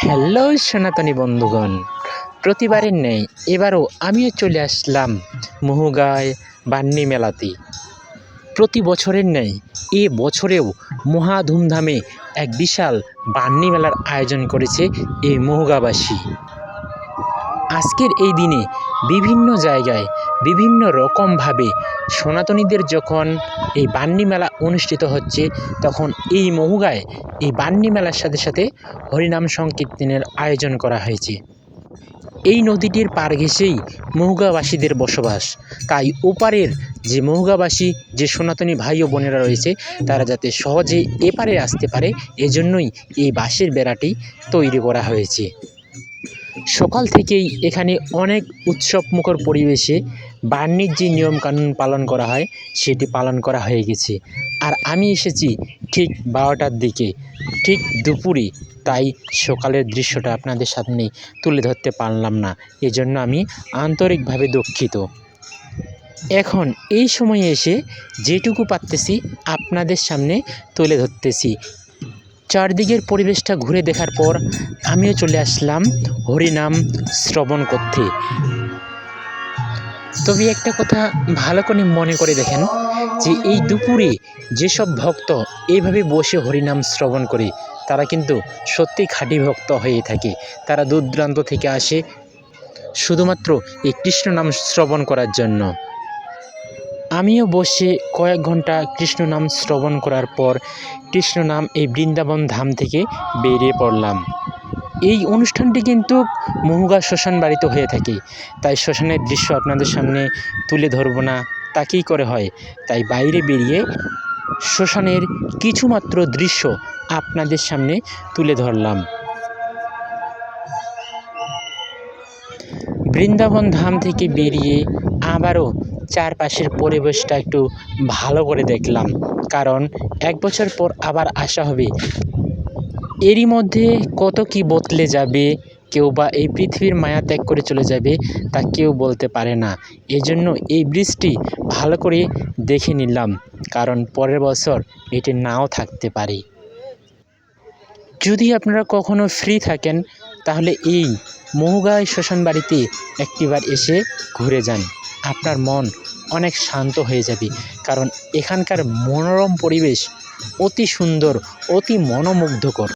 Hello সনাতনী বন্ধুগণ, প্রতিবারের ন্যায় এবারও আমিও চলে আসলাম মহুগায় বান্নি মেলাতে। প্রতি বছরের ন্যায় এ বছরেও মহা ধুমধামে এক বিশাল বান্নি মেলার আয়োজন করেছে এই মহুগাবাসী। আজকের এই দিনে বিভিন্ন জায়গায় বিভিন্ন রকমভাবে সনাতনীদের যখন এই বান্নি মেলা অনুষ্ঠিত হচ্ছে, তখন এই মহুগায় এই বান্নি মেলার সাথে সাথে হরিনাম সংকীর্তনের আয়োজন করা হয়েছে। এই নদীটির পার ঘেঁষেই মহুগাবাসীদের বসবাস, তাই ওপারের যে মহুগাবাসী যে সনাতনী ভাই ও বোনেরা রয়েছে, তারা যাতে সহজে এপারে আসতে পারে, এজন্যই এই বাঁশের বেড়াটি তৈরি করা হয়েছে। সকাল থেকেই এখানে অনেক উৎসবমুখর পরিবেশে বান্নির যে নিয়মকানুন পালন করা হয় সেটি পালন করা হয়ে গেছে। আর আমি এসেছি ঠিক 12টার দিকে, ঠিক দুপুরে, তাই সকালের দৃশ্যটা আপনাদের সামনে তুলে ধরতে পারলাম না, এজন্য আমি আন্তরিকভাবে দুঃখিত। এখন এই সময়ে এসে যেটুকু পারতেছি আপনাদের সামনে তুলে ধরতেছি। চারদিকের পরিবেশটা ঘুরে দেখার পর আমিও চলে আসলাম হরিনাম শ্রবণ করতে। তবে একটা কথা ভালো করে মনে করে দেখেন যে এই দুপুরে যেসব ভক্ত এইভাবে বসে হরিনাম শ্রবণ করে, তারা কিন্তু সত্যি খাঁটি ভক্ত হয়ে থাকে। তারা দূর দূরান্ত থেকে আসে শুধুমাত্র এই কৃষ্ণ নাম শ্রবণ করার জন্য। আমিও বসে কয়েক ঘন্টা কৃষ্ণ নাম শ্রবণ করার পর কৃষ্ণ নাম এই বৃন্দাবন ধাম থেকে বেরিয়ে পড়লাম। এই অনুষ্ঠানটি কিন্তু মহুগা শ্মশান বাড়িতে হয়ে থাকে, তাই শ্মশানের দৃশ্য আপনাদের সামনে তুলে ধরব না, তা কী করে হয়। তাই বাইরে বেরিয়ে শ্মশানের কিছুমাত্র দৃশ্য আপনাদের সামনে তুলে ধরলাম। বৃন্দাবন ধাম থেকে বেরিয়ে আবারও চারপাশের পরিবেশটা একটু ভালো করে দেখলাম, কারণ এক বছর পর আবার আসা হবে। এরই মধ্যে কত কি বদলে যাবে, কেউ বা এই পৃথিবীর মায়া ত্যাগ করে চলে যাবে, তা কেউ বলতে পারে না। এজন্য এই ব্রিজটি ভালো করে দেখে নিলাম, কারণ পরের বছর এটি নাও থাকতে পারে। যদি আপনারা কখনো ফ্রি থাকেন, তাহলে এই মহুগায় শ্মশান বাড়িতে একটিবার এসে ঘুরে যান, আপনার মন অনেক শান্ত হয়ে যাবে। কারণ এখানকার মনোরম পরিবেশ অতি সুন্দর, অতি মনোমুগ্ধকর।